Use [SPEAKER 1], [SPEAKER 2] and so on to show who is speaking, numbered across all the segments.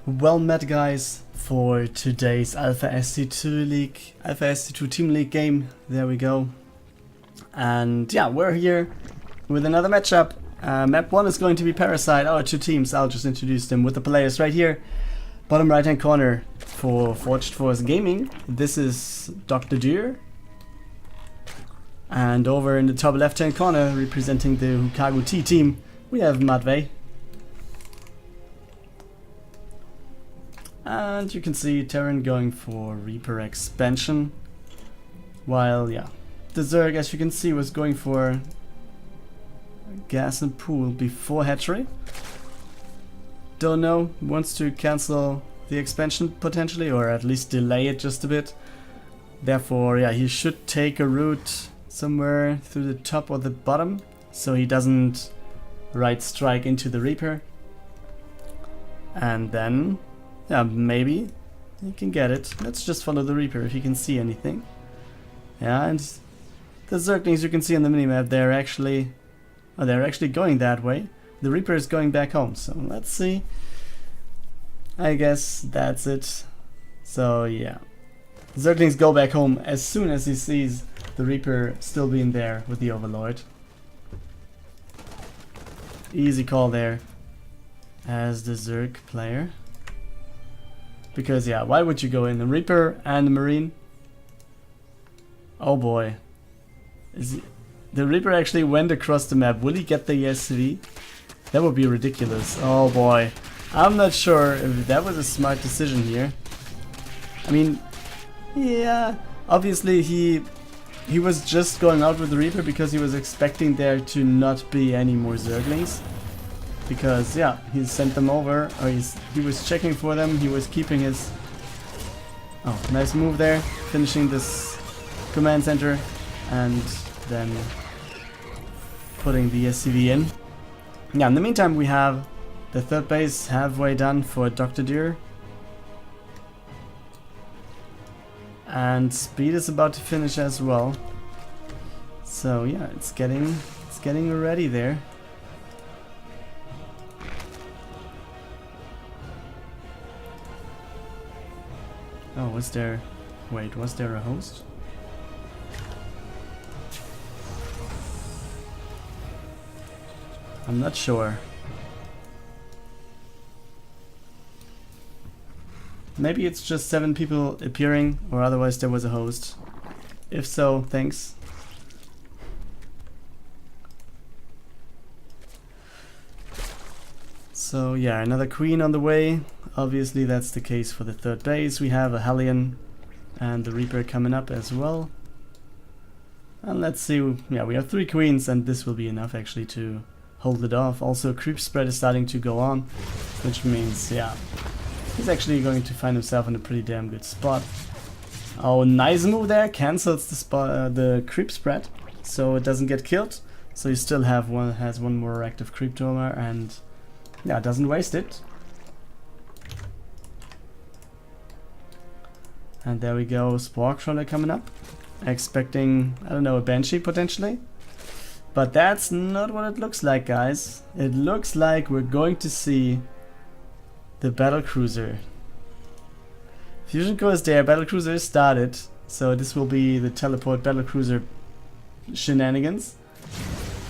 [SPEAKER 1] Well met, guys, for today's Alpha SC2 Team League game. There we go. And yeah, we're here with another matchup. Map 1 is going to be Parasite, our two teams. I'll just introduce them with the players right here. Bottom right hand corner for Forged Force Gaming, this is DrDyr. And over in the top left hand corner, representing the Houkago T team, we have Matvey. And you can see Terran going for Reaper expansion, while yeah, the Zerg, as you can see, was going for gas and pool before hatchery. Don't know, wants to cancel the expansion potentially, or at least delay it just a bit. Therefore, yeah, he should take a route somewhere through the top or the bottom, so he doesn't right strike into the Reaper. And then, yeah, maybe he can get it. Let's just follow the Reaper if he can see anything. Yeah, and the Zerglings you can see on the minimap, they're actually going that way. The Reaper is going back home, so let's see. I guess that's it. So yeah, Zerglings go back home as soon as he sees the Reaper still being there with the Overlord. Easy call there as the Zerg player. Because yeah, why would you go in? The Reaper and the Marine? Oh boy. The Reaper actually went across the map. Will he get the SV? That would be ridiculous. Oh boy. I'm not sure if that was a smart decision here. I mean, yeah, obviously he was just going out with the Reaper because he was expecting there to not be any more Zerglings. Because yeah, he sent them over, or he was checking for them, he was keeping his... Oh, nice move there, finishing this command center and then putting the SCV in. Yeah, in the meantime we have the third base halfway done for DrDyr. And speed is about to finish as well. So yeah, it's getting ready there. Oh, was there a host? I'm not sure. Maybe it's just 7 people appearing, or otherwise there was a host. If so, thanks. So yeah, another queen on the way. Obviously that's the case for the third base. We have a Hellion and the Reaper coming up as well. And let's see, yeah, we have 3 queens and this will be enough actually to hold it off. Also creep spread is starting to go on, which means, yeah, he's actually going to find himself in a pretty damn good spot. Oh, nice move there, cancels the creep spread, so it doesn't get killed. So he still has one more active creep tomer and yeah, doesn't waste it. And there we go, Spork Trawler coming up. Expecting, I don't know, a Banshee potentially. But that's not what it looks like, guys. It looks like we're going to see the Battlecruiser. Fusion Core is there, Battlecruiser is started. So this will be the teleport Battlecruiser shenanigans.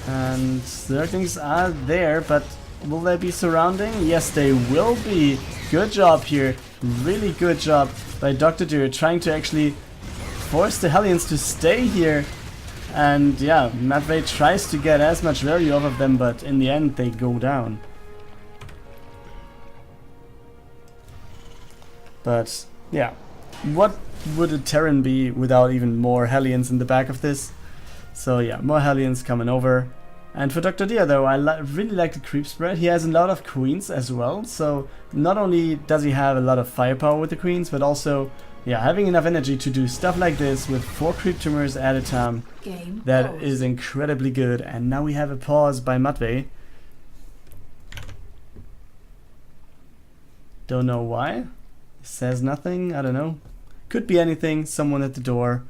[SPEAKER 1] And Zerglings are there, but will they be surrounding? Yes, they will be. Good job here. Really good job by DrDyr trying to actually force the Hellions to stay here. And yeah, Matvey tries to get as much value off of them, but in the end they go down. But yeah, what would a Terran be without even more Hellions in the back of this? So yeah, more Hellions coming over. And for DrDyr though, I really like the creep spread. He has a lot of queens as well, so not only does he have a lot of firepower with the queens, but also, yeah, having enough energy to do stuff like this with 4 creep tumors at a time. That is incredibly good. And now we have a pause by Matvey. Don't know why. Says nothing, I don't know. Could be anything, someone at the door.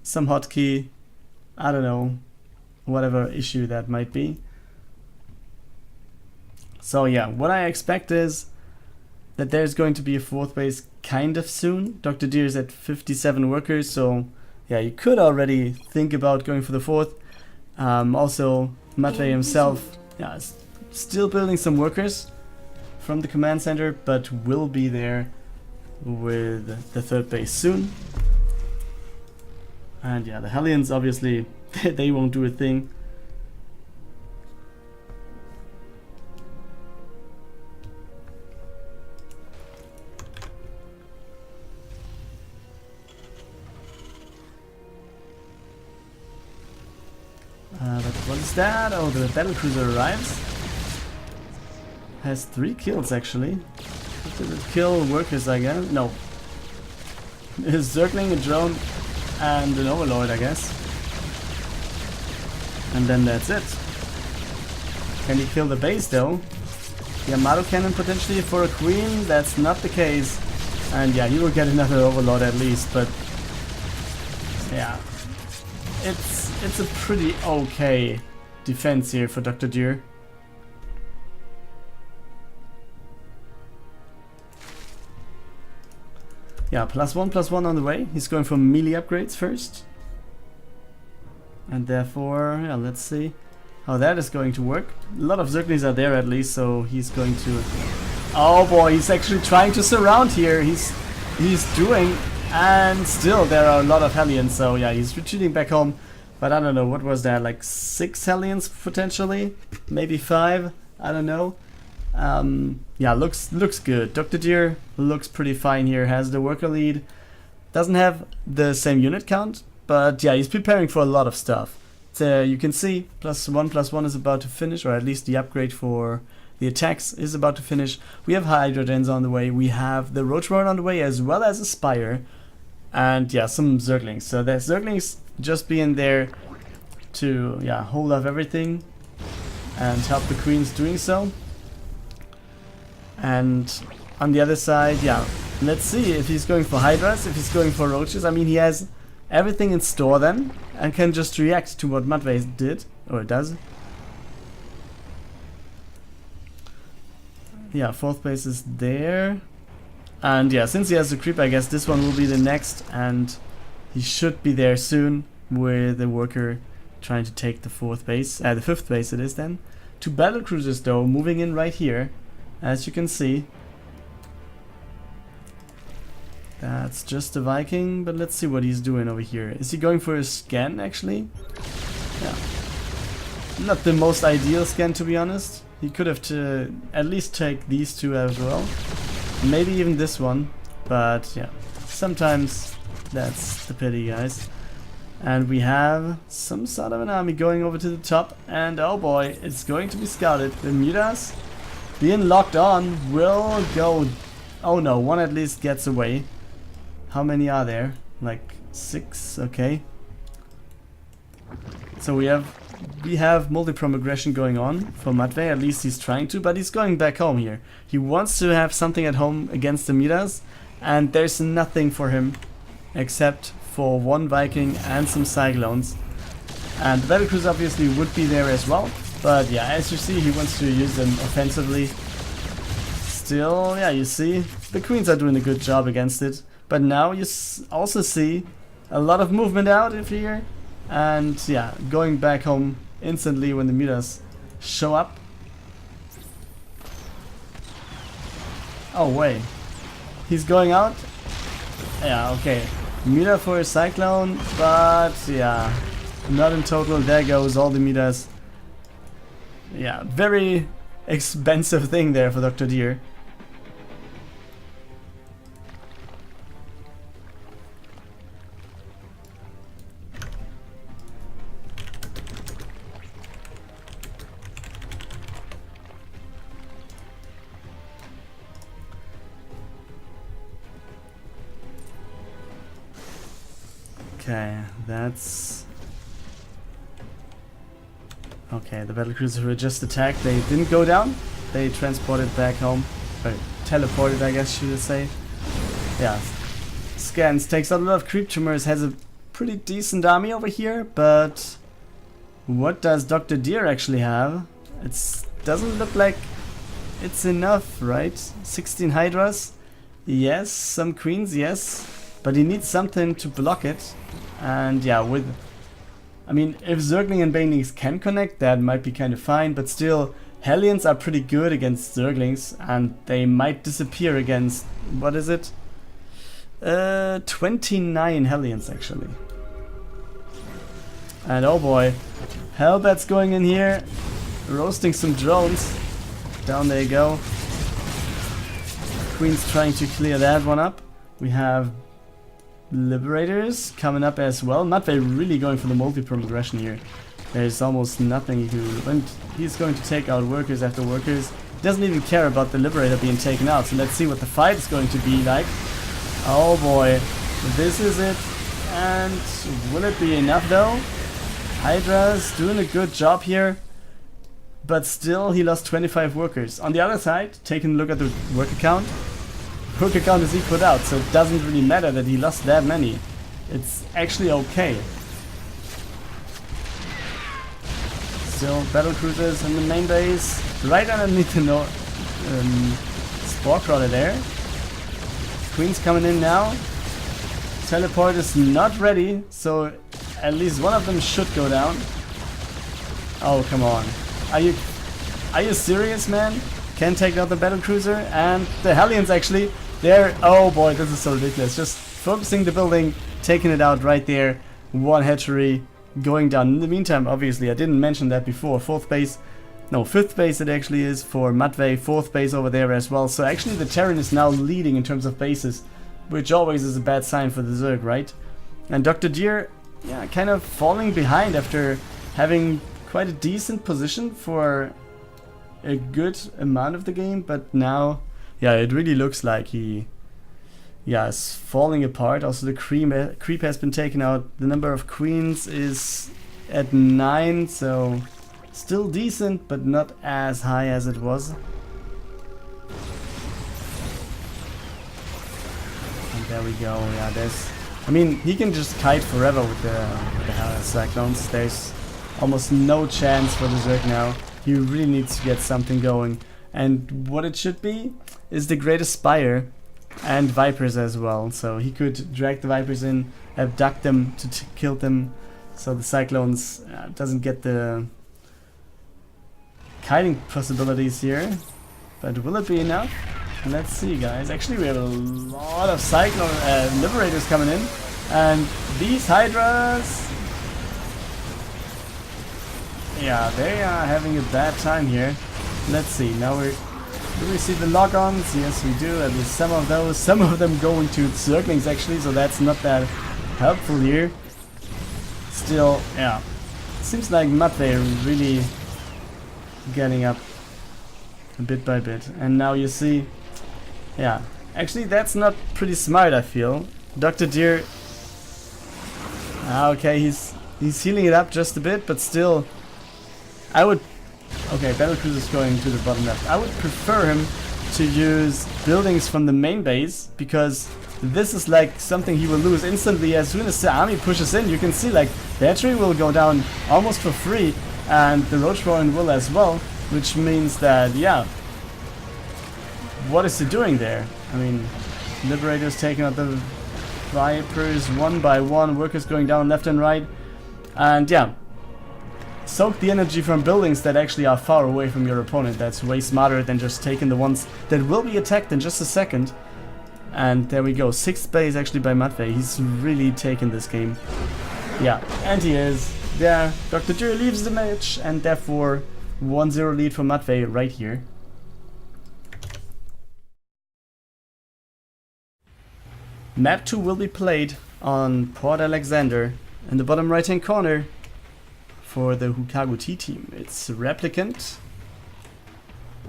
[SPEAKER 1] Some hotkey, I don't know. Whatever issue that might be. So yeah, what I expect is that there's going to be a 4th base kind of soon. DrDyr is at 57 workers, so yeah, you could already think about going for the 4th. Also, Matvey himself, yeah, is still building some workers from the command center, but will be there with the 3rd base soon. And yeah, the Hellions obviously they won't do a thing. But what is that? Oh, the battlecruiser arrives. Has 3 kills actually. Did it kill workers again? No. Is circling a drone and an overlord, I guess. And then that's it. Can he kill the base though? The Armado cannon potentially for a queen? That's not the case. And yeah, he will get another overlord at least, but yeah. It's a pretty okay defense here for DrDyr. Yeah, +1/+1 on the way. He's going for melee upgrades first. And therefore, yeah, let's see how that is going to work. A lot of Zerglings are there at least, so he's going to... Oh boy, he's actually trying to surround here. He's doing... And still there are a lot of Hellions, so yeah, he's retreating back home. But I don't know, what was that, like 6 Hellions potentially? Maybe 5? I don't know. Yeah, looks good. DrDyr looks pretty fine here, has the worker lead. Doesn't have the same unit count, but yeah, he's preparing for a lot of stuff. So you can see +1/+1 is about to finish, or at least the upgrade for the attacks is about to finish. We have Hydrodens on the way, we have the Roach Warren on the way, as well as a Spire. And yeah, some Zerglings. So there's Zerglings just being there to, yeah, hold off everything and help the queens doing so. And on the other side, yeah, let's see if he's going for Hydras, if he's going for Roaches. I mean, he has everything in store then and can just react to what Matvey did, or does. Yeah, 4th base is there. And yeah, since he has the creep, I guess this one will be the next, and he should be there soon with the worker trying to take the 4th base, the 5th base it is then. 2 battlecruisers though, moving in right here, as you can see. That's just a Viking, but let's see what he's doing over here. Is he going for a scan actually? Yeah. Not the most ideal scan, to be honest. He could have to at least take these 2 as well. Maybe even this one, but yeah, sometimes that's the pity, guys. And we have some sort of an army going over to the top, and oh boy, it's going to be scouted. The Mutas being locked on will go... Oh no, one at least gets away. How many are there? Like 6, okay. So we have multi-prom aggression going on for Matvey, at least he's trying to, but he's going back home here. He wants to have something at home against the Midas, and there's nothing for him except for 1 Viking and some Cyclones. And the Battlecruiser obviously would be there as well, but yeah, as you see, he wants to use them offensively. Still, yeah, you see, the Queens are doing a good job against it, but now you also see a lot of movement out of here. And yeah, going back home instantly when the Midas show up. Oh wait, he's going out? Yeah, okay. Mida for a Cyclone, but yeah, not in total. There goes all the Midas. Yeah, very expensive thing there for DrDyr. Okay, that's... Okay, the battlecruisers who just attacked, they didn't go down. They transported back home. Or teleported, I guess you should say. Yeah. Scans, takes out a lot of creep tumors, has a pretty decent army over here, but... What does DrDyr actually have? It doesn't look like it's enough, right? 16 Hydras, yes. Some Queens, yes. But he needs something to block it. And yeah, I mean, if Zergling and Banelings can connect, that might be kind of fine. But still, Hellions are pretty good against Zerglings. And they might disappear against, what is it? 29 Hellions, actually. And oh boy, Hellbat's going in here, roasting some drones. Down they go. Queen's trying to clear that one up. We have Liberators coming up as well. Matvey really going for the multi-progression here. There's almost nothing he can do. And he's going to take out workers after workers. He doesn't even care about the Liberator being taken out. So let's see what the fight is going to be like. Oh boy, this is it. And will it be enough though? Hydra's doing a good job here, but still he lost 25 workers. On the other side, taking a look at the worker count is equaled out, so it doesn't really matter that he lost that many. It's actually okay. Still battle cruisers in the main base, right underneath the Spore Crawler there. Queen's coming in now. Teleport is not ready, so at least one of them should go down. Oh, come on. Are you serious, man? Can't take out the battle cruiser and the Hellions actually. There. Oh boy, this is so ridiculous. Just focusing the building, taking it out right there. One hatchery going down. In the meantime, obviously, I didn't mention that before. Fifth base it actually is for Matvey. Fourth base over there as well. So actually the Terran is now leading in terms of bases, which always is a bad sign for the Zerg, right? And DrDyr, yeah, kind of falling behind after having quite a decent position for a good amount of the game, but now, yeah, it really looks like he, yeah, is falling apart. Also, the creep has been taken out. The number of queens is at 9, so still decent, but not as high as it was. And there we go. Yeah, I mean, he can just kite forever with the Cyclones. There's almost no chance for the Zerg now. He really needs to get something going. And what it should be is the Great Aspire and Vipers as well. So he could drag the Vipers in, abduct them to kill them, so the Cyclones doesn't get the kiting possibilities here. But will it be enough? Let's see, guys. Actually, we have a lot of Cyclone Liberators coming in, and these Hydras, yeah, they are having a bad time here. Let's see. Now do we see the log-ons? Yes, we do. At least some of those. Some of them going to Zerglings actually, so that's not that helpful here. Still, yeah, seems like Matvey really getting up bit by bit, and now you see. Yeah, actually that's not pretty smart, I feel. DrDyr, okay, he's healing it up just a bit, but still, I would, okay, battlecruiser is going to the bottom left. I would prefer him to use buildings from the main base, because this is like something he will lose instantly as soon as the army pushes in. You can see like the hatchery will go down almost for free, and the roach warren will as well, which means that, yeah, what is he doing there? I mean, Liberators taking out the Vipers one by one, workers going down left and right, and yeah, soak the energy from buildings that actually are far away from your opponent. That's way smarter than just taking the ones that will be attacked in just a second. And there we go, 6th base actually by Matvey. He's really taken this game. Yeah, and he is. There, DrDyr leaves the match, and therefore 1-0 lead for Matvey right here. Map 2 will be played on Port Alexander. In the bottom right hand corner for the Houkago T team, it's Replicant.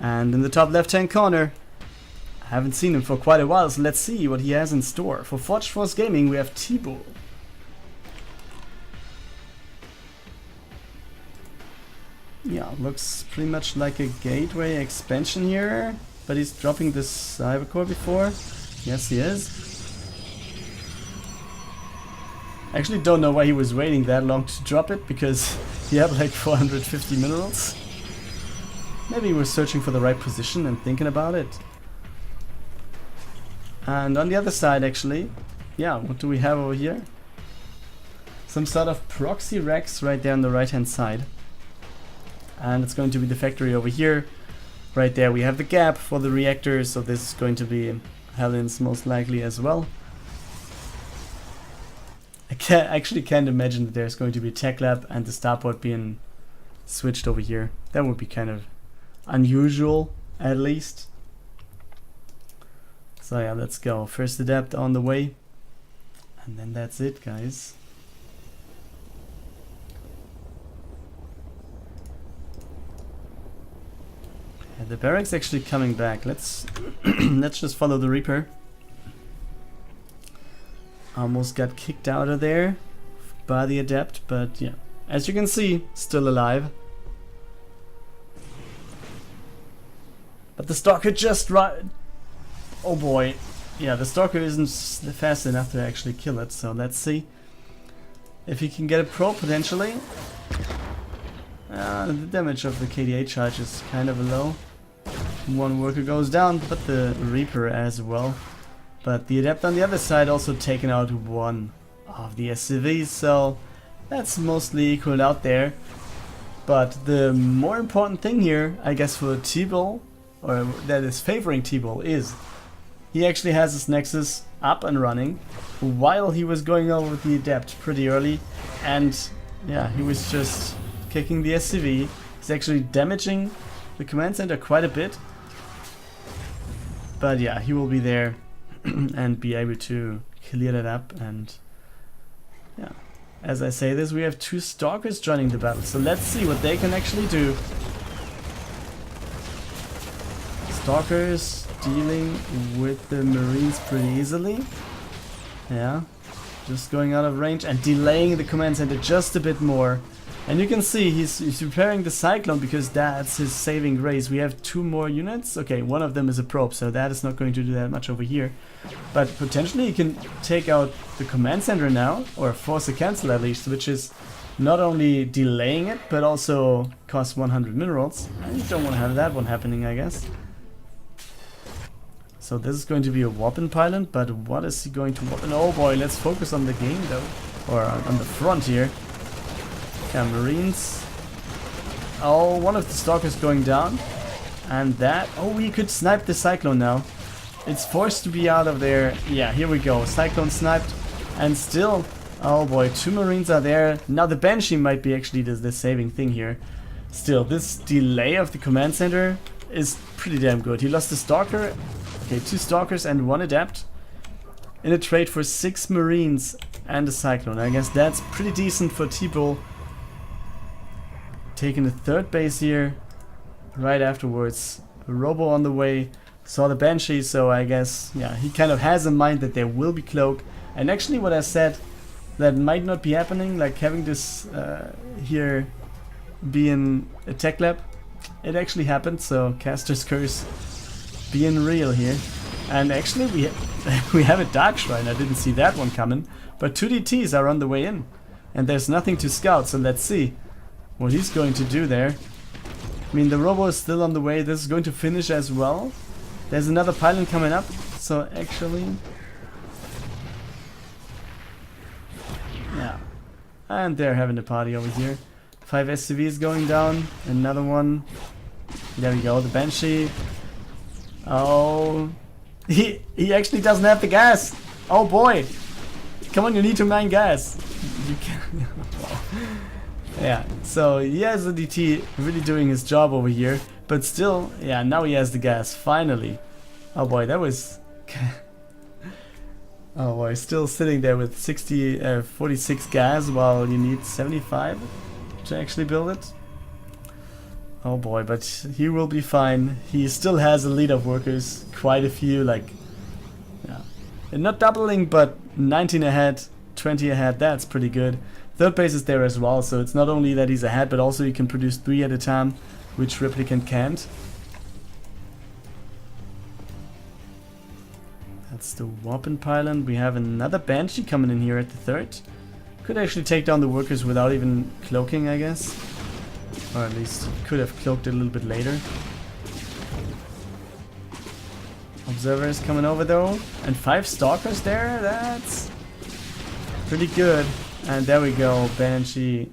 [SPEAKER 1] And in the top left hand corner, I haven't seen him for quite a while, so let's see what he has in store. For Forge Force Gaming we have TeebuL. Yeah, looks pretty much like a gateway expansion here, but he's dropping this Cybercore before. Yes, he is. I actually don't know why he was waiting that long to drop it, because he had like 450 minerals. Maybe he was searching for the right position and thinking about it. And on the other side, actually, yeah, what do we have over here? Some sort of proxy racks right there on the right hand side. And it's going to be the factory over here. Right there we have the gap for the reactor, so this is going to be Helen's most likely as well. I actually can't imagine that there's going to be a tech lab and the starport being switched over here. That would be kind of unusual, at least. So yeah, let's go. First adept on the way. And then that's it, guys. Yeah, the barracks actually coming back. Let's let's just follow the Reaper. Almost got kicked out of there by the adept, but yeah, as you can see, still alive. But the stalker just oh boy, yeah, the stalker isn't fast enough to actually kill it. So let's see if he can get a pro potentially. The damage of the KDA charge is kind of low. One worker goes down, but the Reaper as well. But the adept on the other side also taken out one of the SCVs, so that's mostly equal out there. But the more important thing here, I guess, for TeebuL, or that is favoring TeebuL, is he actually has his Nexus up and running while he was going over with the adept pretty early, and yeah, he was just kicking the SCV. He's actually damaging the command center quite a bit. But yeah, he will be there and be able to clear that up. And yeah, as I say this, we have two stalkers joining the battle, so let's see what they can actually do. Stalkers dealing with the Marines pretty easily. Yeah, just going out of range and delaying the command center just a bit more. And you can see he's preparing the Cyclone because that's his saving grace. We have two more units. Okay, one of them is a probe, so that is not going to do that much over here. But potentially he can take out the command center now, or force a cancel at least, which is not only delaying it, but also costs 100 minerals. And you don't want to have that one happening, I guess. So this is going to be a weapon pylon, but what is he going to weapon? Oh boy, let's focus on the game though, or on the front here. Yeah, Marines. Oh, one of the stalkers going down. And that... Oh, we could snipe the Cyclone now. It's forced to be out of there. Yeah, here we go. Cyclone sniped. And still... Oh boy, two Marines are there. Now the Banshee might be actually the saving thing here. Still, this delay of the command center is pretty damn good. He lost the Stalker. Okay, two Stalkers and one Adept. In a trade for 6 Marines and a Cyclone. I guess that's pretty decent for TeebuL. Taking the third base here right afterwards. Robo on the way, saw the Banshee, so I guess, yeah, he kind of has in mind that there will be cloak. And actually what I said, that might not be happening, like having this here being a tech lab, it actually happened, so Caster's Curse being real here. And actually we have a Dark Shrine, I didn't see that one coming, but 2 DTs are on the way in. And there's nothing to scout, so let's see what he's going to do there. I mean, the Robo is still on the way. This is going to finish as well. There's another pylon coming up. So actually... yeah. And they're having a party over here. 5 SCVs going down. Another one. There we go, the Banshee. Oh... He actually doesn't have the gas! Oh boy! Come on, you need to mine gas! You can... Yeah, so he has the DT really doing his job over here, but still, yeah, now he has the gas, finally. Oh boy, that was... oh boy, still sitting there with 46 gas while you need 75 to actually build it. Oh boy, but he will be fine. He still has a lead of workers, quite a few, like... yeah, and not doubling, but 19 ahead, 20 ahead, that's pretty good. Third base is there as well, so it's not only that he's ahead, but also he can produce 3 at a time, which Replicant can't. That's the weapon pylon. We have another Banshee coming in here at the third. Could actually take down the workers without even cloaking, I guess. Or at least could have cloaked it a little bit later. Observers coming over though. And 5 stalkers there, that's pretty good. And there we go, Banshee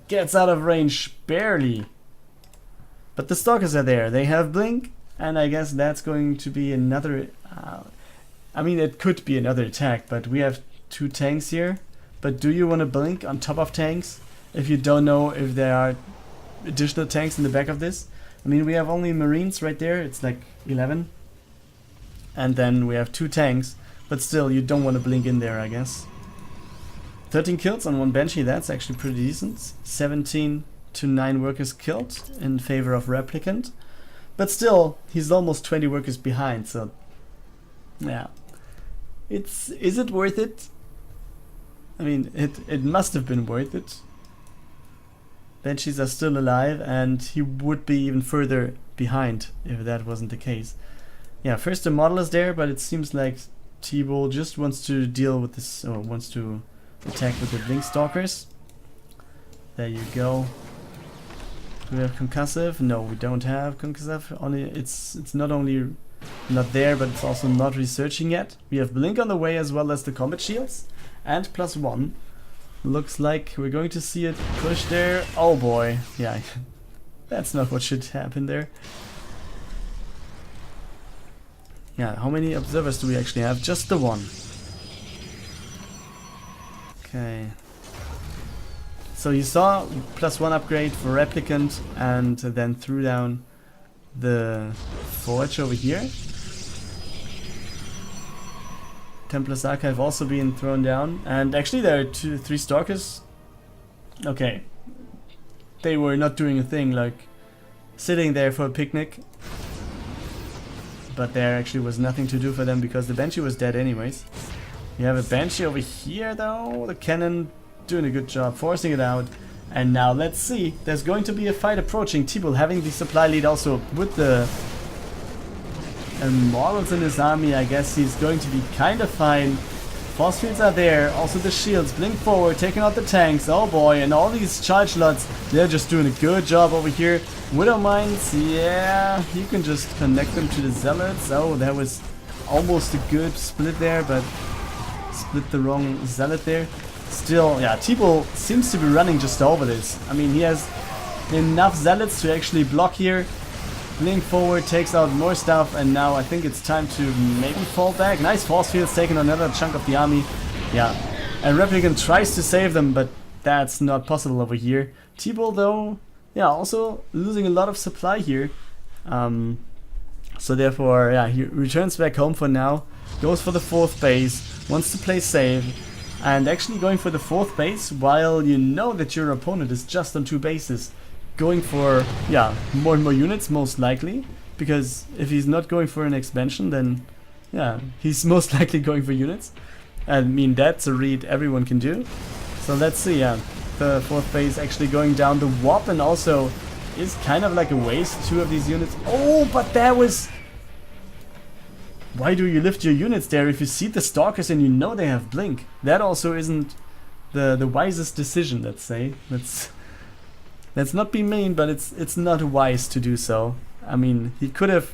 [SPEAKER 1] gets out of range barely. But the stalkers are there, they have blink. And I guess that's going to be another... I mean, it could be another attack, but we have 2 tanks here. But do you want to blink on top of tanks if you don't know if there are additional tanks in the back of this? I mean, we have only Marines right there, it's like 11. And then we have 2 tanks, but still, you don't want to blink in there, I guess. 13 kills on 1 Banshee, that's actually pretty decent. 17 to 9 workers killed in favor of Replicant. But still, he's almost 20 workers behind, so... yeah. Is it worth it? I mean, it must have been worth it. Banshees are still alive, and he would be even further behind if that wasn't the case. Yeah, first the model is there, but it seems like TeebuL just wants to deal with this, or wants to attack with the Blink Stalkers. There you go. Do we have concussive? No, we don't have concussive. Only it's not only not there, but it's also not researching yet. We have Blink on the way as well as the combat shields. And +1. Looks like we're going to see it push there. Oh boy. Yeah, that's not what should happen there. Yeah, how many observers do we actually have? Just the 1. Okay. So you saw +1 upgrade for Replicant and then threw down the Forge over here. Templar's Archive also being thrown down. And actually there are 3 Stalkers. Okay. They were not doing a thing, like sitting there for a picnic. But there actually was nothing to do for them because the Banshee was dead anyways. You have a Banshee over here though, the cannon doing a good job, forcing it out. And now let's see, there's going to be a fight approaching. TeebuL having the supply lead also with the models in his army. I guess he's going to be kind of fine. Force fields are there, also the shields, blink forward, taking out the tanks, oh boy, and all these charge lots, they're just doing a good job over here. Widow Mines, yeah, you can just connect them to the Zealots. Oh, that was almost a good split there, but split the wrong Zealot there. Still, yeah, TeebuL seems to be running just over this. I mean, he has enough Zealots to actually block here. Blink forward, takes out more stuff, and now I think it's time to maybe fall back. Nice force fields, taking another chunk of the army. Yeah, and Replicant tries to save them, but that's not possible over here. TeebuL though, yeah, also losing a lot of supply here. So therefore, yeah, he returns back home for now. Goes for the 4th base, wants to play safe. And actually going for the 4th base while you know that your opponent is just on 2 bases. Going for, yeah, more and more units most likely. Because if he's not going for an expansion, then yeah, he's most likely going for units. I mean, that's a read everyone can do. So let's see, yeah. The 4th base actually going down. The WAP and also is kind of like a waste, 2 of these units. Oh, but that was... Why do you lift your units there if you see the Stalkers and you know they have Blink? That also isn't the wisest decision, let's say. Let's not be mean, but it's not wise to do so. I mean, he could have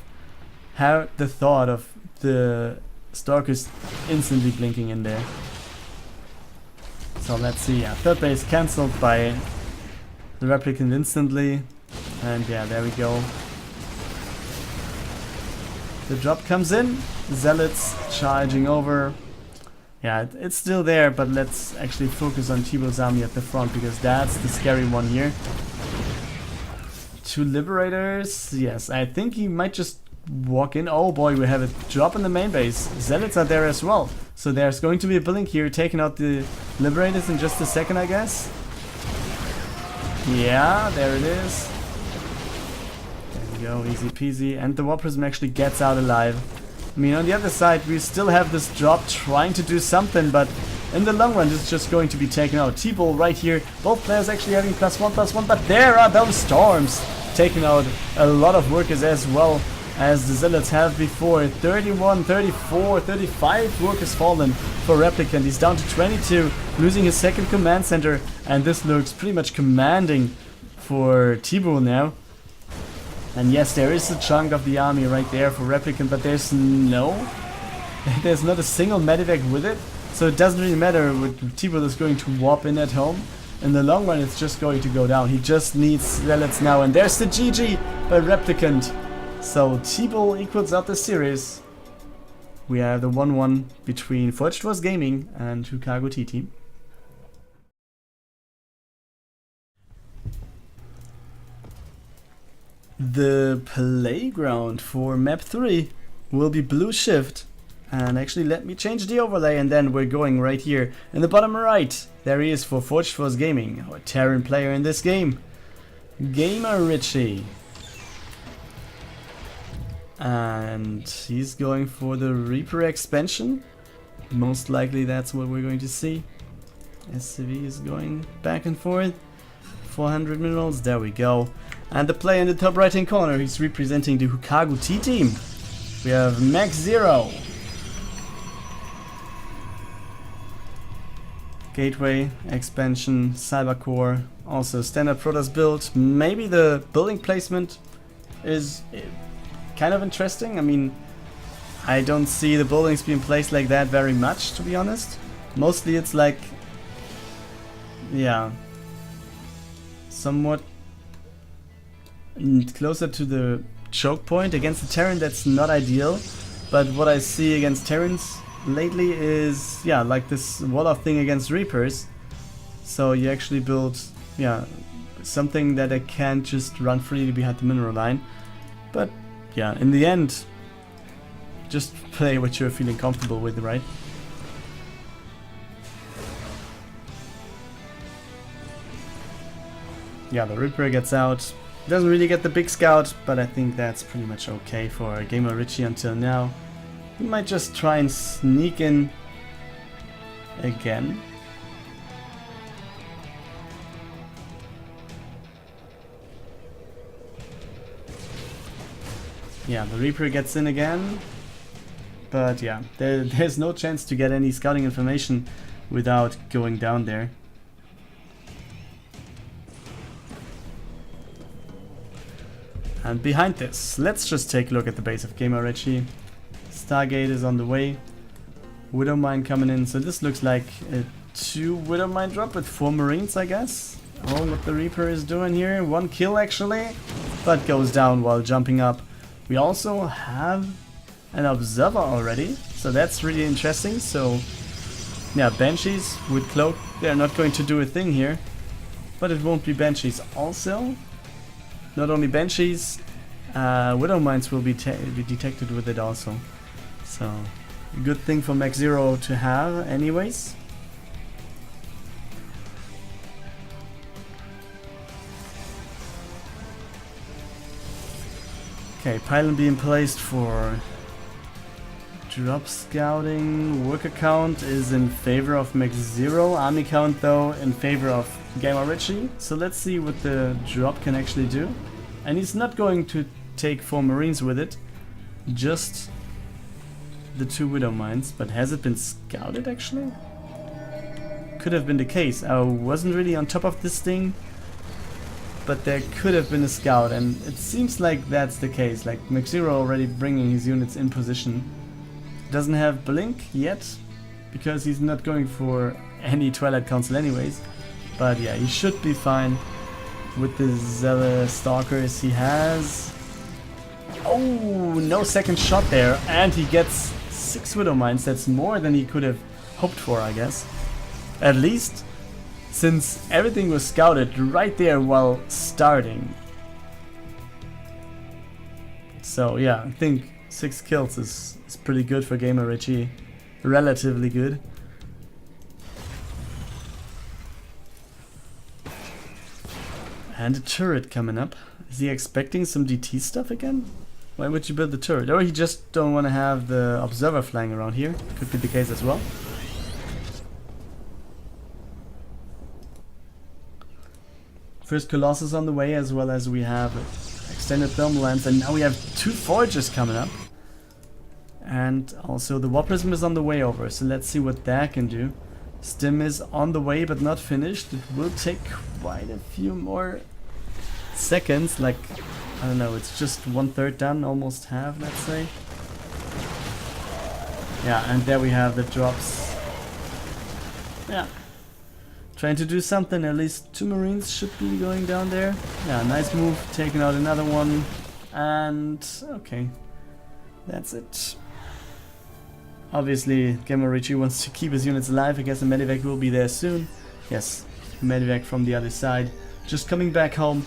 [SPEAKER 1] had the thought of the Stalkers instantly blinking in there. So let's see, yeah, 3rd base cancelled by the Replicant instantly. And yeah, there we go. The drop comes in, Zealots charging over. Yeah, it's still there, but let's actually focus on TeebuL's army at the front because that's the scary one here. 2 Liberators, yes, I think he might just walk in. Oh boy, we have a drop in the main base. Zealots are there as well. So there's going to be a blink here, taking out the Liberators in just a second, I guess. Yeah, there it is. Go, easy peasy, and the War Prism actually gets out alive. I mean, on the other side, we still have this drop trying to do something, but in the long run, it's just going to be taken out. TeebuL right here, both players actually having +1/+1, but there are those storms taking out a lot of workers as well as the Zealots have before. 31, 34, 35 workers fallen for Replicant. He's down to 22, losing his 2nd command center, and this looks pretty much commanding for TeebuL now. And yes, there is a chunk of the army right there for Replicant, but there's not a single medivac with it. So it doesn't really matter what TeebuL is going to warp in at home. In the long run, it's just going to go down. He just needs zealots now. And there's the GG by Replicant. So TeebuL equals out the series. We have the 1-1 between Forged Force Gaming and Houkago TT. The playground for map 3 will be Blue Shift. And actually let me change the overlay, and then we're going right here in the bottom right. There he is for Forged Force Gaming, our Terran player in this game, GamerRichy. And he's going for the Reaper expansion. Most likely that's what we're going to see. SCV is going back and forth. 400 minerals, there we go. And the player in the top right hand corner, he's representing the Houkago T team. We have McZero. Gateway, expansion, cybercore, also standard Protoss build. Maybe the building placement is kind of interesting. I mean, I don't see the buildings being placed like that very much, to be honest. Mostly it's like, yeah, somewhat closer to the choke point. Against the Terran, that's not ideal. But what I see against Terrans lately is, yeah, like this wall-off thing against Reapers. So you actually build, yeah, something that I can't just run freely behind the mineral line. But yeah, in the end, just play what you're feeling comfortable with, right? Yeah, the Reaper gets out. Doesn't really get the big scout, but I think that's pretty much okay for GamerRichy until now. He might just try and sneak in again. Yeah, the Reaper gets in again. But yeah, there's no chance to get any scouting information without going down there. And behind this, let's just take a look at the base of GamerRichy. Stargate is on the way. Widowmine coming in, so this looks like a 2 Widowmine drop with 4 Marines, I guess. Oh, what the Reaper is doing here. 1 kill actually, but goes down while jumping up. We also have an Observer already, so that's really interesting. So yeah, Banshees with Cloak, they're not going to do a thing here. But it won't be Banshees also. Not only Banshees, Widowmines will be detected with it also. So, a good thing for McZero to have anyways. Okay, pylon being placed for drop scouting. Worker count is in favor of McZero. Army count though in favor of GamerRichy. So let's see what the drop can actually do. And he's not going to take 4 Marines with it, just the 2 Widowmines. But has it been scouted actually? Could have been the case. I wasn't really on top of this thing, but there could have been a scout, and it seems like that's the case. Like McZero already bringing his units in position. Doesn't have blink yet, because he's not going for any Twilight Council anyways. But yeah, he should be fine with the Zealous Stalkers he has. Oh, no second shot there, and he gets 6 Widowmines. That's more than he could have hoped for, I guess. At least, since everything was scouted right there while starting. So yeah, I think 6 kills is pretty good for GamerRichy. Relatively good. And a turret coming up. Is he expecting some DT stuff again? Why would you build the turret? Or he just don't want to have the Observer flying around here. Could be the case as well. First Colossus on the way, as well as we have extended thermal lens, and now we have 2 Forgers coming up. And also the War Prism is on the way over, so let's see what that can do. Stim is on the way but not finished. It will take quite a few more seconds, like, I don't know, it's just 1/3 done, almost half, let's say. Yeah, and there we have the drops. Yeah. Trying to do something, at least 2 Marines should be going down there. Yeah, nice move, taking out another one. And, okay. That's it. Obviously, GamerRichy wants to keep his units alive. I guess the medevac will be there soon. Yes, medevac from the other side. Just coming back home.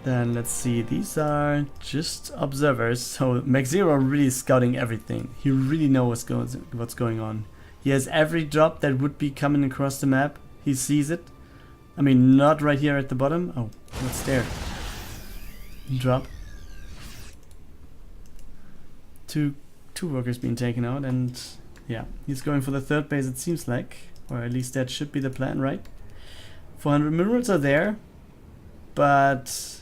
[SPEAKER 1] Then let's see, these are just observers. So McZero really is scouting everything. He really knows what's going on. He has every drop that would be coming across the map. He sees it. I mean, not right here at the bottom. Oh, what's there? Drop. Two workers being taken out, and yeah, he's going for the 3rd base, it seems like. Or at least that should be the plan, right? 400 minerals are there, but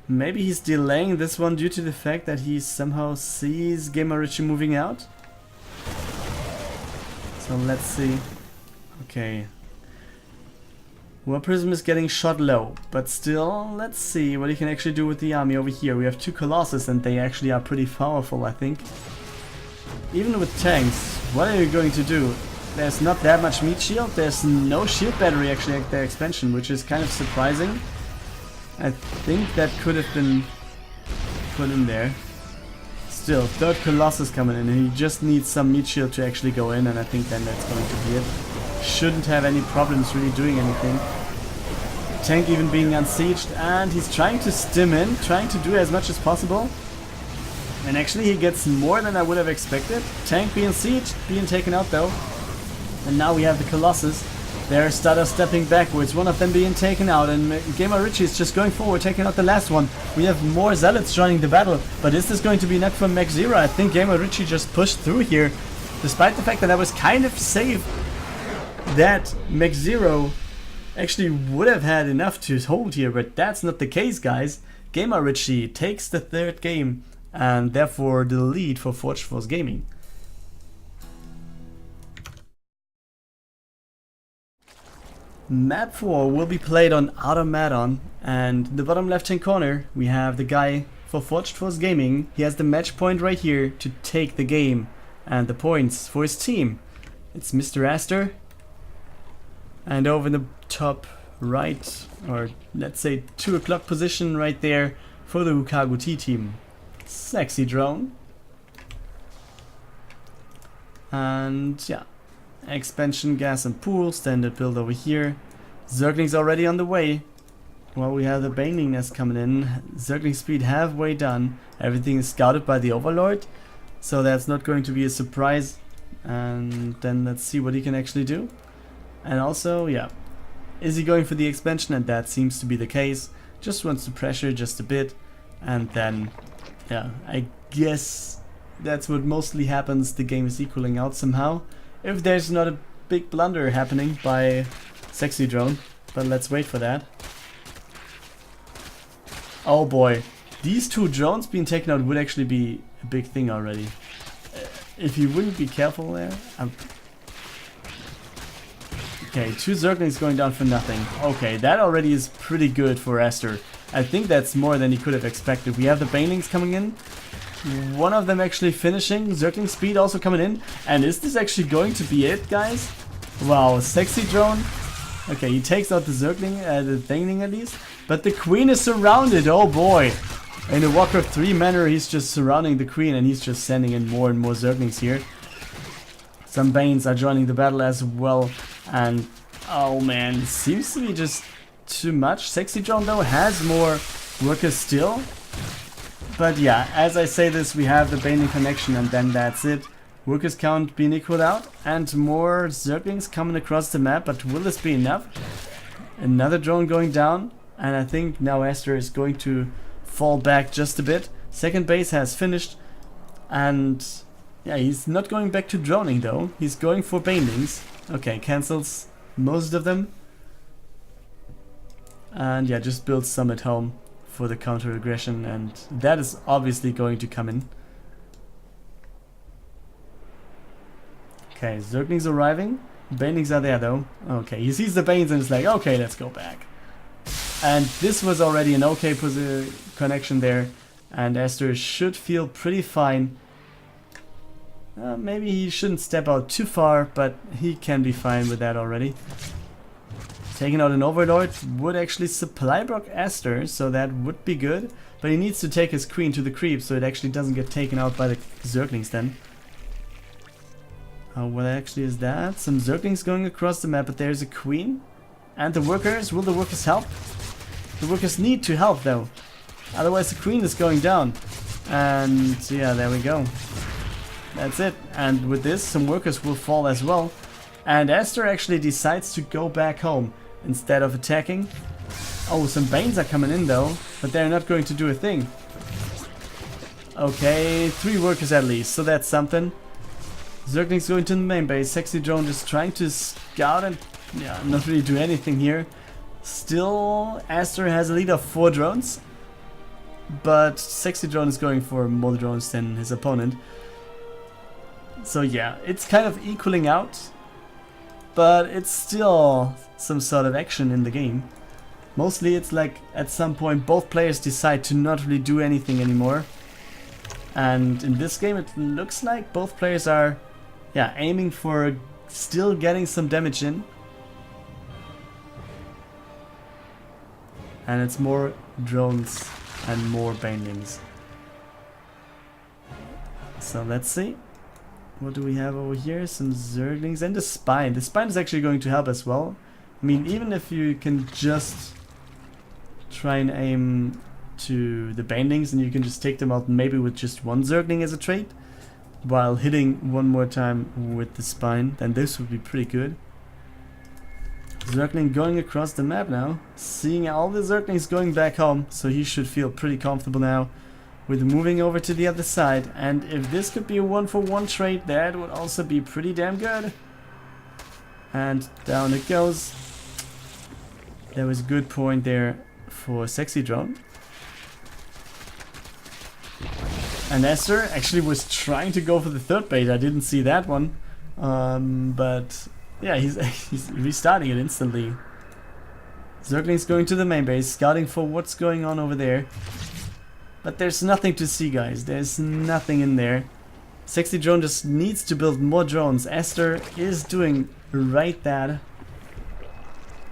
[SPEAKER 1] maybe he's delaying this one due to the fact that he somehow sees GamerRichy moving out. So let's see. Okay. War Prism is getting shot low, but still, let's see what he can actually do with the army over here. We have 2 Colossus and they actually are pretty powerful, I think. Even with tanks, what are you going to do? There's not that much meat shield, there's no shield battery actually at their expansion, which is kind of surprising. I think that could have been put in there. Still, 3rd Colossus coming in, and he just needs some meat shield to actually go in, and I think then that's going to be it. Shouldn't have any problems really doing anything. Tank even being unsieged, and he's trying to stim in, trying to do as much as possible. And actually he gets more than I would have expected. Tank being sieged, being taken out though. And now we have the Colossus. They're stepping backwards, one of them being taken out, and GamerRichy is just going forward, taking out the last one. We have more Zealots joining the battle, but is this going to be enough for McZero? I think GamerRichy just pushed through here, despite the fact that I was kind of safe that McZero actually would have had enough to hold here, but that's not the case, guys. GamerRichy takes the 3rd game, and therefore the lead for Forge Force Gaming. Map 4 will be played on Automaton, and in the bottom left hand corner we have the guy for Forged Force Gaming. He has the match point right here to take the game and the points for his team. It's Mr. AsTeR, and over in the top right, or let's say 2 o'clock position right there for the Houkago T team, SexyDrone. And yeah, expansion, gas and pool, standard build over here. Zergling's already on the way. Well, we have the Baneling Nest coming in. Zergling speed halfway done. Everything is scouted by the Overlord, so that's not going to be a surprise. And then let's see what he can actually do. And also, yeah, is he going for the expansion? And that seems to be the case. Just wants to pressure just a bit, and then yeah, I guess that's what mostly happens. The game is equaling out somehow, if there's not a big blunder happening by SexyDrone, but let's wait for that. Oh boy, these 2 drones being taken out would actually be a big thing already. If you wouldn't be careful there. Okay, 2 Zerglings going down for nothing. Okay, that already is pretty good for AsTeR. I think that's more than he could have expected. We have the Banelings coming in. One of them actually finishing. Zergling speed also coming in. And is this actually going to be it, guys? Wow, SexyDrone. Okay, he takes out the Zergling, the Baneling at least. But the Queen is surrounded, oh boy. In a Warcraft 3 manner, he's just surrounding the Queen and he's just sending in more and more Zerglings here. Some Banes are joining the battle as well. And oh man, it seems to be just too much. SexyDrone though has more workers still. But yeah, as I say this, we have the Baneling connection and then that's it. Workers count being equaled out and more Zerglings coming across the map, but will this be enough? Another drone going down, and I think now AsTeR is going to fall back just a bit. Second base has finished, and yeah, he's not going back to droning though. He's going for Banelings. Okay, cancels most of them. And yeah, just builds some at home for the counter aggression, and that is obviously going to come in. Okay, Zerglings arriving. Banelings are there though. Okay, he sees the Banes and is like, okay, let's go back. And this was already an okay connection there. And AsTeR should feel pretty fine. Maybe he shouldn't step out too far, but he can be fine with that already. Taking out an Overlord would actually supply block AsTeR, so that would be good. But he needs to take his Queen to the creep, so it actually doesn't get taken out by the Zerglings then. What actually is that? Some Zerglings going across the map, but there's a Queen. And the workers, will the workers help? The workers need to help though. Otherwise the Queen is going down. And yeah, there we go. That's it. And with this, some workers will fall as well. And AsTeR actually decides to go back home instead of attacking. Oh, some Banes are coming in though, but they're not going to do a thing. Okay, 3 workers at least, so that's something. Zerglings going to the main base. SexyDrone just trying to scout and yeah, not really do anything here. Still, AsTeR has a lead of 4 drones, but SexyDrone is going for more drones than his opponent. So yeah, it's kind of equaling out, but it's still some sort of action in the game. Mostly it's like at some point both players decide to not really do anything anymore. And in this game it looks like both players are aiming for still getting some damage in. And it's more drones and more banelings. So let's see. What do we have over here? Some Zerglings and the Spine. The Spine is actually going to help as well. I mean, even if you can just try and aim to the banelings and you can just take them out maybe with just 1 Zergling as a trait, while hitting one more time with the Spine, then this would be pretty good. Zergling going across the map now, seeing all the Zerglings going back home, so he should feel pretty comfortable now with moving over to the other side. And if this could be a 1-for-1 trait, that would also be pretty damn good. And down it goes. There was a good point there for SexyDrone. And AsTeR actually was trying to go for the 3rd bait. I didn't see that one. But yeah, he's restarting it instantly. Zergling's going to the main base, scouting for what's going on over there. But there's nothing to see, guys. There's nothing in there. SexyDrone just needs to build more drones. AsTeR is doing right that.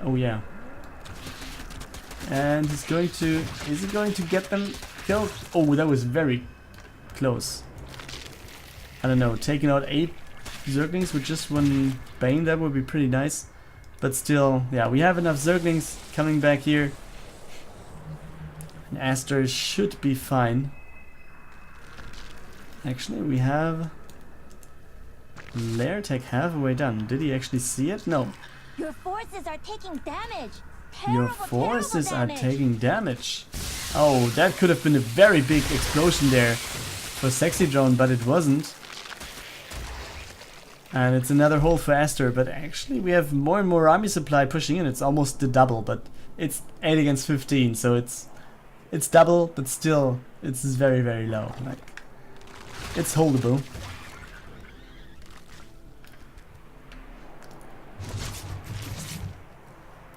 [SPEAKER 1] Oh yeah. And he's going to... Is he going to get them killed? Oh, that was very close. I don't know. Taking out 8 Zerglings with just 1 Bane, that would be pretty nice. But still, yeah, we have enough Zerglings coming back here. And AsTeR should be fine. Actually, we have lair tech halfway done. Did he actually see it? No.
[SPEAKER 2] Your forces are taking damage.
[SPEAKER 1] Your forces are taking damage. Oh, that could have been a very big explosion there for SexyDrone, but it wasn't. And it's another hole for AsTeR, but actually we have more and more army supply pushing in. It's almost the double, but it's 8 against 15, so it's double, but still it's very, very low. Like, it's holdable.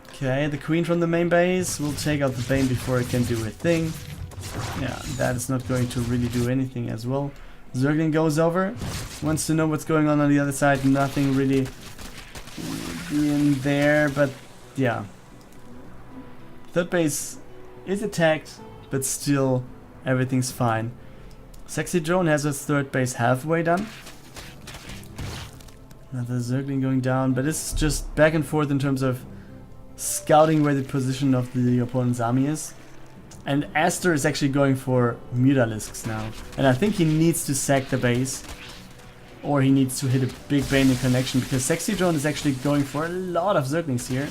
[SPEAKER 1] Okay, the Queen from the main base will take out the Bane before it can do a thing. Yeah, that is not going to really do anything as well. Zergling goes over, wants to know what's going on the other side. Nothing really in there, but yeah. 3rd base is attacked, but still everything's fine. SexyDrone has his 3rd base halfway done. Another Zergling going down, but it's just back and forth in terms of scouting where the position of the opponent's army is. And AsTeR is actually going for Mutalisks now. And I think he needs to sack the base. Or he needs to hit a big Bane in connection, because SexyDrone is actually going for a lot of Zerglings here.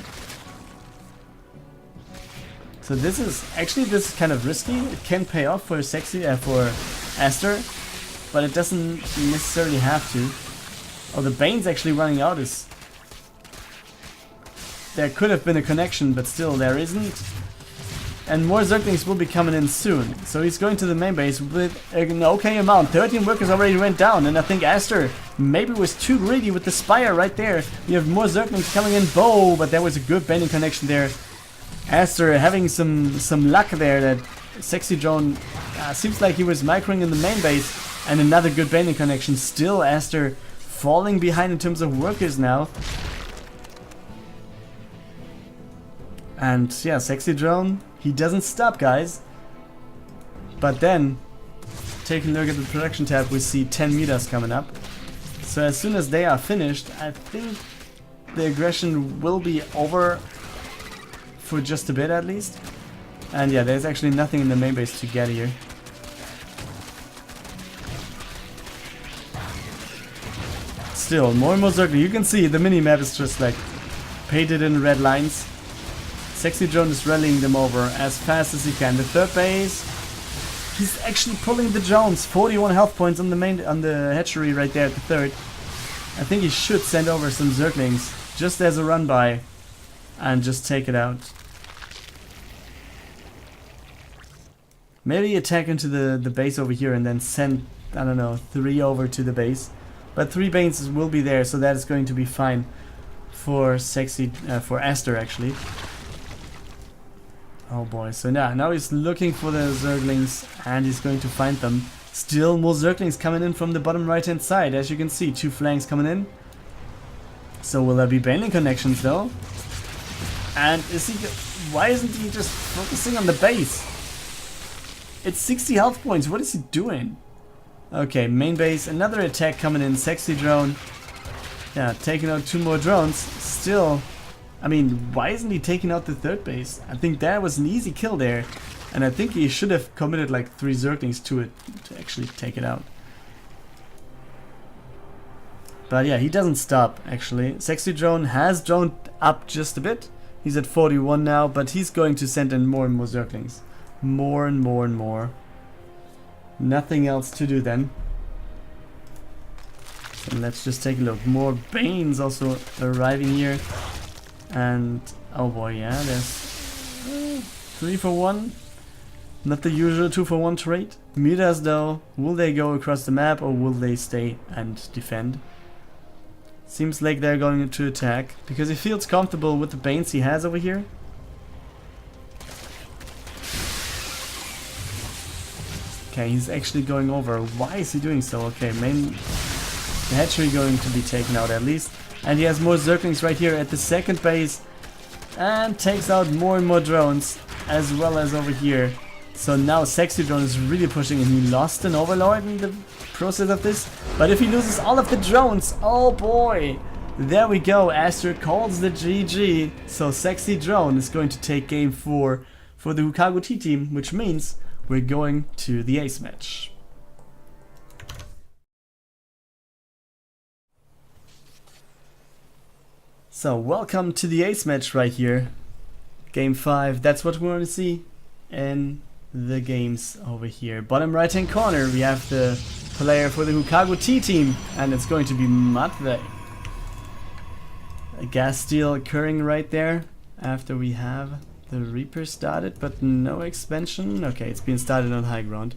[SPEAKER 1] So this is kind of risky. It can pay off for AsTeR, but it doesn't necessarily have to. Oh, the Bane's actually running out. There could have been a connection, but still there isn't. and more Zerglings will be coming in soon. So he's going to the main base with an okay amount. 13 workers already went down, and I think AsTeR maybe was too greedy with the Spire right there. You have more Zerglings coming in. Bow, but that was a good baiting connection there. AsTeR having some luck there that SexyDrone seems like he was microing in the main base, and another good baiting connection. Still AsTeR falling behind in terms of workers now. And yeah, SexyDrone, he doesn't stop, guys. But then, taking a look at the production tab, we see 10 meters coming up. So as soon as they are finished, I think the aggression will be over for just a bit at least. And yeah, there's actually nothing in the main base to get here. Still, more and more Zerglings. You can see the mini-map is just like painted in red lines. SexyDrone is rallying them over as fast as he can. The third base, he's actually pulling the drones. 41 health points on the hatchery right there at the third. I think he should send over some Zerglings just as a run by and just take it out. Maybe attack into the base over here and then send, I don't know, 3 over to the base. But 3 bases will be there, so that is going to be fine for for AsTeR actually. Oh boy, so now he's looking for the Zerglings and he's going to find them. Still more Zerglings coming in from the bottom right hand side, as you can see, 2 flanks coming in. So will there be bailing connections though? And why isn't he just focusing on the base? It's 60 health points, what is he doing? Okay, main base, another attack coming in, SexyDrone. Yeah, taking out 2 more drones. Still, I mean, why isn't he taking out the third base? I think that was an easy kill there. And I think he should have committed like 3 Zerglings to it to actually take it out. But yeah, he doesn't stop actually. SexyDrone has droned up just a bit. He's at 41 now, but he's going to send in more and more Zerglings. More and more and more. Nothing else to do then. So let's just take a look. More Banes also arriving here. And oh boy, yeah, there's 3 for 1. Not the usual 2 for 1 trade. Meters though, will they go across the map or will they stay and defend? Seems like they're going to attack because he feels comfortable with the Banes he has over here. Okay, he's actually going over. Why is he doing so? Okay, the hatchery going to be taken out at least. And he has more Zerglings right here at the second base. And takes out more and more drones as well as over here. So now SexyDrone is really pushing and he lost an Overlord in the process of this. But if he loses all of the drones, oh boy. There we go, AsTeR calls the GG. So SexyDrone is going to take game 4 for the Houkago T team, which means we're going to the ace match. So welcome to the ace match right here. Game 5, that's what we want to see in the games over here. Bottom right hand corner we have the player for the Houkago T team and it's going to be Matvey. A gas steal occurring right there after we have the Reaper started, but no expansion. Okay, it's been started on high ground.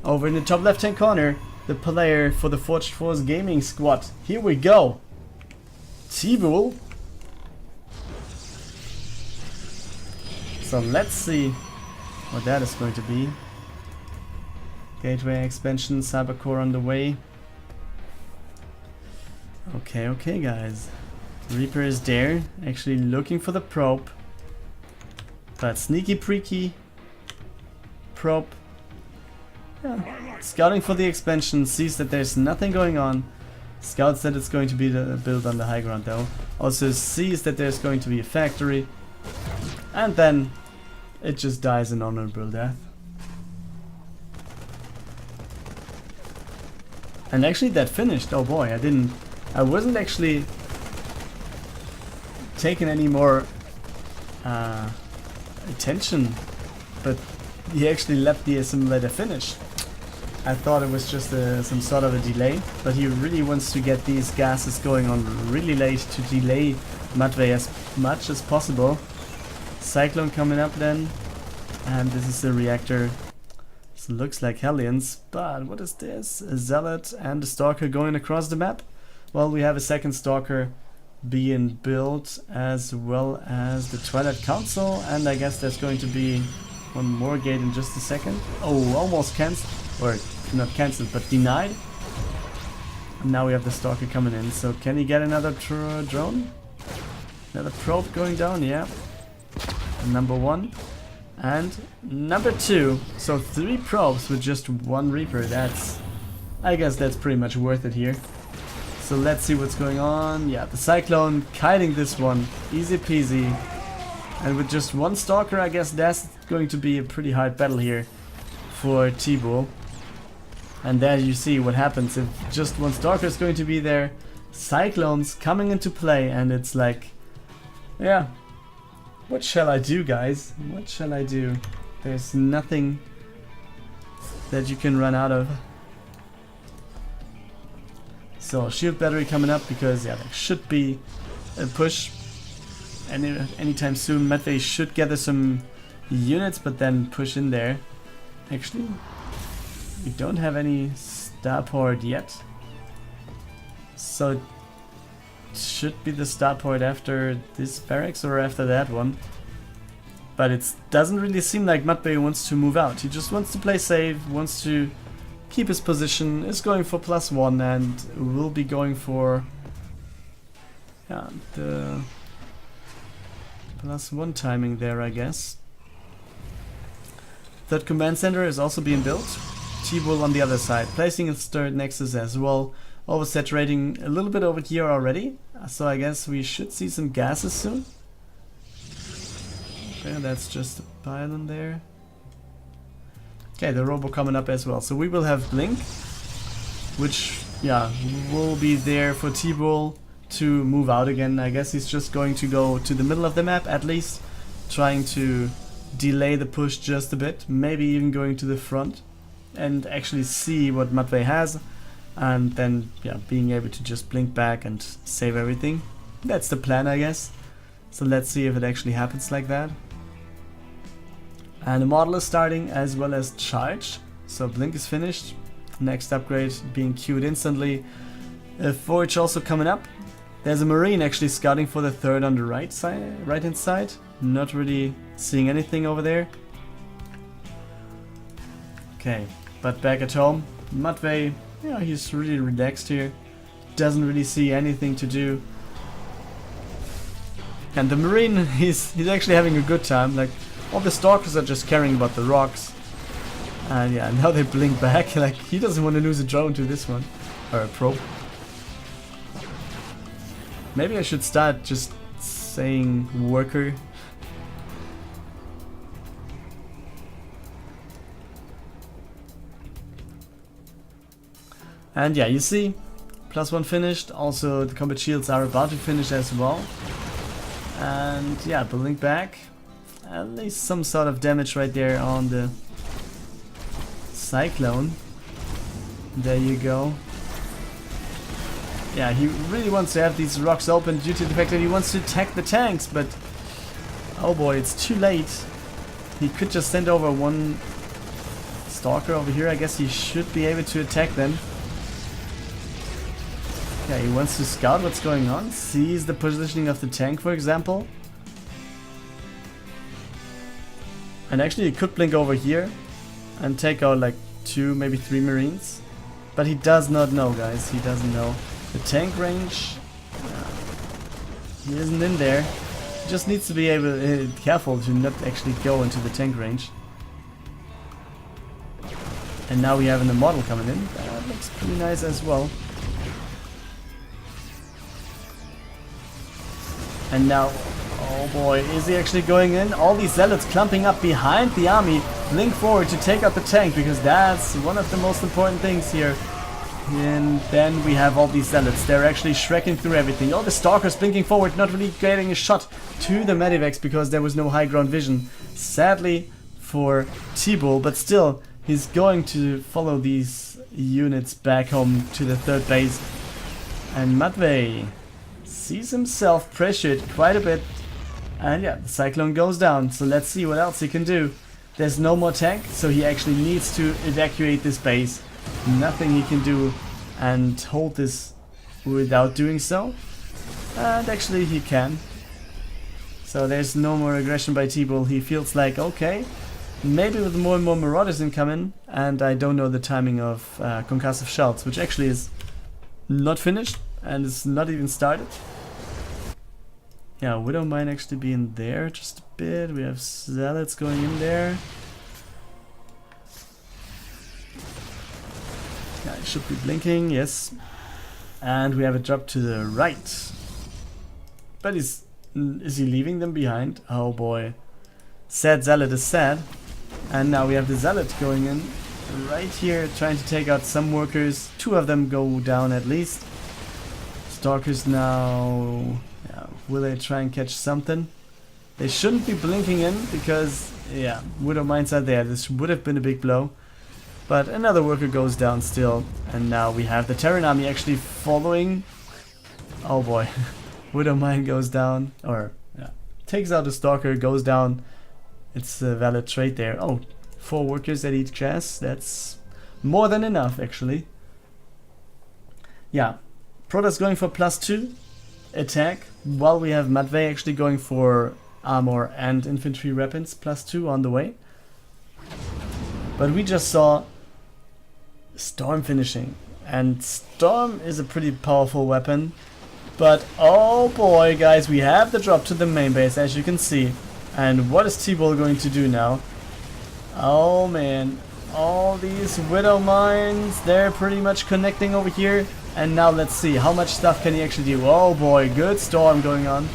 [SPEAKER 1] Over in the top left hand corner, the player for the Forged Force Gaming squad. Here we go. TeebuL. So let's see what that is going to be. Gateway expansion, Cybercore on the way. Okay guys. Reaper is there, actually looking for the probe. But sneaky preaky probe. Yeah. Scouting for the expansion, sees that there's nothing going on. Scouts that it's going to be built on the high ground though. Also sees that there's going to be a factory. And then it just dies an honorable death. And actually that finished. Oh boy, I wasn't actually taking any more attention, but he actually let the assimilator finish. I thought it was just some sort of a delay, but he really wants to get these gases going on really late to delay Matvey as much as possible. Cyclone coming up then. And this is the reactor. This looks like Hellions, but what is this? A Zealot and a Stalker going across the map? Well, we have a second Stalker being built, as well as the Twilight Council, and I guess there's going to be one more gate in just a second. Oh, almost cancelled, or not cancelled, but denied. And now we have the Stalker coming in, so can he get another drone? Another probe going down, yeah. Number 1 and number 2. So 3 probes with just 1 Reaper. I guess that's pretty much worth it here. So let's see what's going on. Yeah, the Cyclone kiting this one, easy peasy. And with just 1 Stalker, I guess that's going to be a pretty hard battle here for TeebuL. And there you see what happens if just 1 Stalker is going to be there. Cyclones coming into play, and it's like, yeah, what shall I do, guys? What shall I do? There's nothing that you can run out of. So shield battery coming up, because yeah, there should be a push anytime soon. Matvey should gather some units, but then push in there. Actually, we don't have any starport yet, so it should be the starport after this barracks or after that one. But it doesn't really seem like Matvey wants to move out. He just wants to play safe, wants to keep his position, is going for +1, and will be going for the +1 timing there, I guess. Third command center is also being built. TeebuL on the other side, placing its third nexus as well. Oversaturating a little bit over here already, so I guess we should see some gases soon. Okay, that's just a pylon there. Okay, the robo coming up as well. So we will have Blink, which, yeah, will be there for TeebuL to move out again. I guess he's just going to go to the middle of the map at least, trying to delay the push just a bit, maybe even going to the front and actually see what Matvey has, and then, yeah, being able to just blink back and save everything. That's the plan, I guess. So let's see if it actually happens like that. And the model is starting, as well as charge. So blink is finished. Next upgrade being queued instantly. A forge also coming up. There's a marine actually scouting for the third on the right hand side. Not really seeing anything over there. Okay, but back at home, Matvey, yeah, he's really relaxed here. Doesn't really see anything to do. And the marine, he's actually having a good time. Like, all the stalkers are just caring about the rocks. And yeah, now they blink back. Like, he doesn't want to lose a drone to this one. Or a probe. Maybe I should start just saying worker. And yeah, you see, +1 finished. Also, the combat shields are about to finish as well. And yeah, blink back. At least some sort of damage right there on the Cyclone. There you go. Yeah, he really wants to have these rocks open due to the fact that he wants to attack the tanks, but oh boy, it's too late. He could just send over 1 stalker over here. I guess he should be able to attack them. Yeah, he wants to scout what's going on, sees the positioning of the tank, for example. And actually he could blink over here and take out like 2, maybe 3 marines. But he does not know, guys, he doesn't know. The tank range, he isn't in there. He just needs to be careful to not actually go into the tank range. And now we have the model coming in. That looks pretty nice as well. And now, oh boy, is he actually going in? All these zealots clumping up behind the army. Blink forward to take out the tank, because that's one of the most important things here. And then we have all these zealots. They're actually shrekking through everything. All the stalkers blinking forward, not really getting a shot to the medivacs because there was no high ground vision. Sadly for TeebuL, but still, he's going to follow these units back home to the third base. And Matvey sees himself pressured quite a bit. And yeah, the Cyclone goes down. So let's see what else he can do. There's no more tank, so he actually needs to evacuate this base. Nothing he can do and hold this without doing so. And actually he can. So there's no more aggression by TeebuL. He feels like, okay, maybe with more and more Marauders incoming, and I don't know the timing of concussive shells, which actually is not finished and is not even started. Yeah, Widow might actually be in there just a bit. We have Zealots going in there. Yeah, it should be blinking, yes. And we have a drop to the right. But is he leaving them behind? Oh boy. Sad Zealot is sad. And now we have the Zealot going in right here, trying to take out some workers. 2 of them go down at least. Stalkers now... yeah, will they try and catch something? They shouldn't be blinking in because, yeah, Widow Mines are there. This would have been a big blow. But another worker goes down still. And now we have the Terran army actually following. Oh boy. Widow Mine goes down. Or, yeah, takes out a Stalker, goes down. It's a valid trade there. Oh, 4 workers at each class. That's more than enough, actually. Yeah. Protoss going for +2 attack, while we have Matvey actually going for armor and infantry weapons +2 on the way. But we just saw Storm finishing, and Storm is a pretty powerful weapon. But oh boy, guys, we have the drop to the main base, as you can see. And what is TeebuL going to do now? Oh man, all these Widow Mines, they're pretty much connecting over here. And now let's see, how much stuff can he actually do? Oh boy, good Storm going on.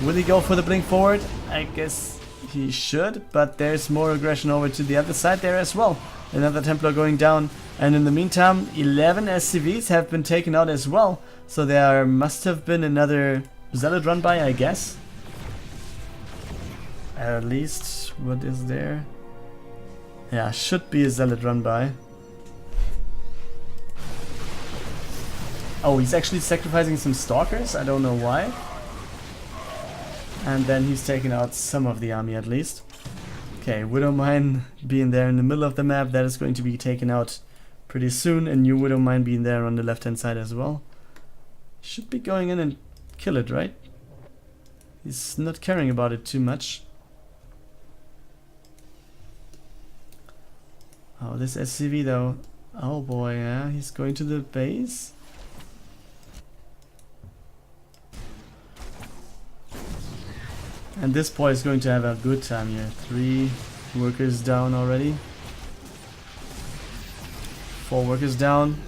[SPEAKER 1] Will he go for the blink forward? I guess he should, but there's more aggression over to the other side there as well. Another Templar going down, and in the meantime 11 SCVs have been taken out as well. So there must have been another Zealot run by, I guess. At least, what is there? Yeah, should be a Zealot run by. Oh, he's actually sacrificing some Stalkers, I don't know why. And then he's taken out some of the army at least. Okay, Widow Mine being there in the middle of the map, that is going to be taken out pretty soon. A new Widow Mine being there on the left hand side as well. Should be going in and kill it, right? He's not caring about it too much. Oh, this SCV though. Oh boy, yeah, he's going to the base. And this boy is going to have a good time here. 3 workers down already. 4 workers down.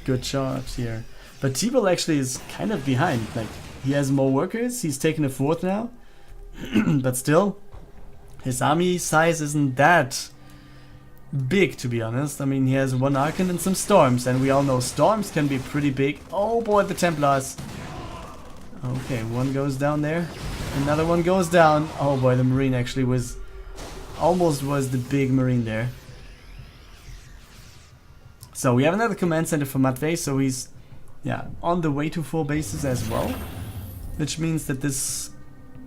[SPEAKER 1] Good shot here. But TeebuL actually is kind of behind. Like, he has more workers. He's taken a 4th now. But still, his army size isn't that big, to be honest. I mean, he has 1 Archon and some Storms. And we all know Storms can be pretty big. Oh boy, the Templars. Okay, 1 goes down there. Another one goes down. Oh boy, the Marine actually was... almost was the big Marine there. So we have another command center for Matvey, so he's... yeah, on the way to 4 bases as well. Which means that this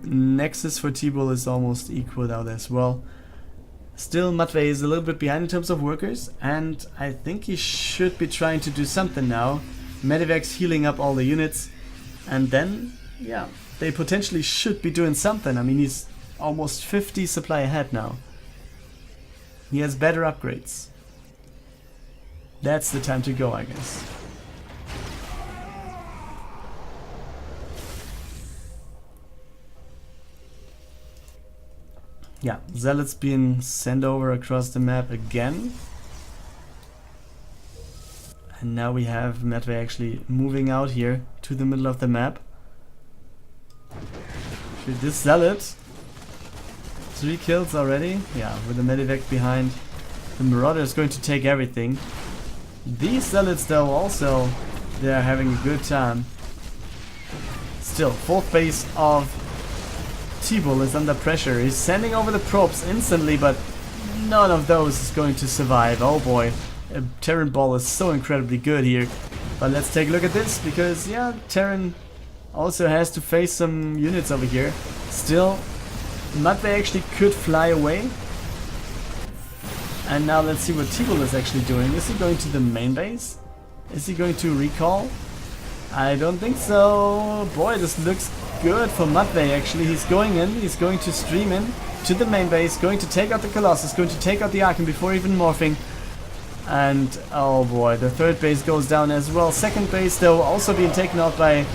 [SPEAKER 1] nexus for TeebuL is almost equaled out as well. Still, Matvey is a little bit behind in terms of workers, and I think he should be trying to do something now. Medivac's healing up all the units, and then, yeah, they potentially should be doing something. I mean, he's almost 50 supply ahead now. He has better upgrades. That's the time to go, I guess. Yeah, Zealots being sent over across the map again. And now we have Matvey actually moving out here to the middle of the map. Shoot this Zealot. 3 kills already. Yeah, with the Medivac behind. The Marauder is going to take everything. These Zealots though also, they are having a good time. Still, 4th base of TeebuL is under pressure. He's sending over the probes instantly, but none of those is going to survive. Oh boy, a Terran ball is so incredibly good here. But let's take a look at this, because yeah, Terran also has to face some units over here. Still, Matvey actually could fly away. And now let's see what TeebuL is actually doing. Is he going to the main base? Is he going to recall? I don't think so. Boy, this looks good for Matvey actually. He's going in, he's going to stream in to the main base, going to take out the Colossus, going to take out the Archon before even morphing. And oh boy, the third base goes down as well. Second base though also being taken out by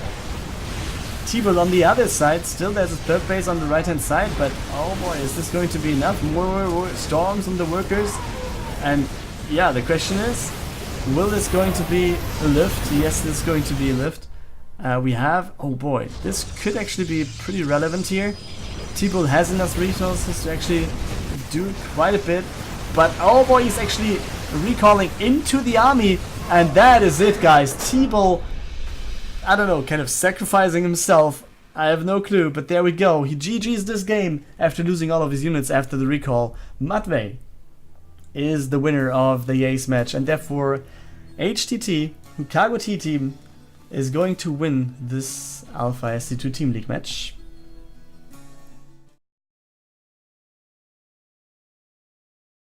[SPEAKER 1] TeebuL on the other side. Still there's a third base on the right hand side, but oh boy, is this going to be enough? More storms on the workers. And yeah, the question is, will this going to be a lift? Yes, this is going to be a lift. We have, oh boy, this could actually be pretty relevant here. TeebuL has enough resources to actually do quite a bit. But oh boy, he's actually recalling into the army. And that is it, guys. TeebuL, I don't know, kind of sacrificing himself. I have no clue, but there we go. He GG's this game after losing all of his units after the recall. Matvey is the winner of the Acematch, and therefore HTT, Houkago T-Team, is going to win this Alpha SC2 Team League match.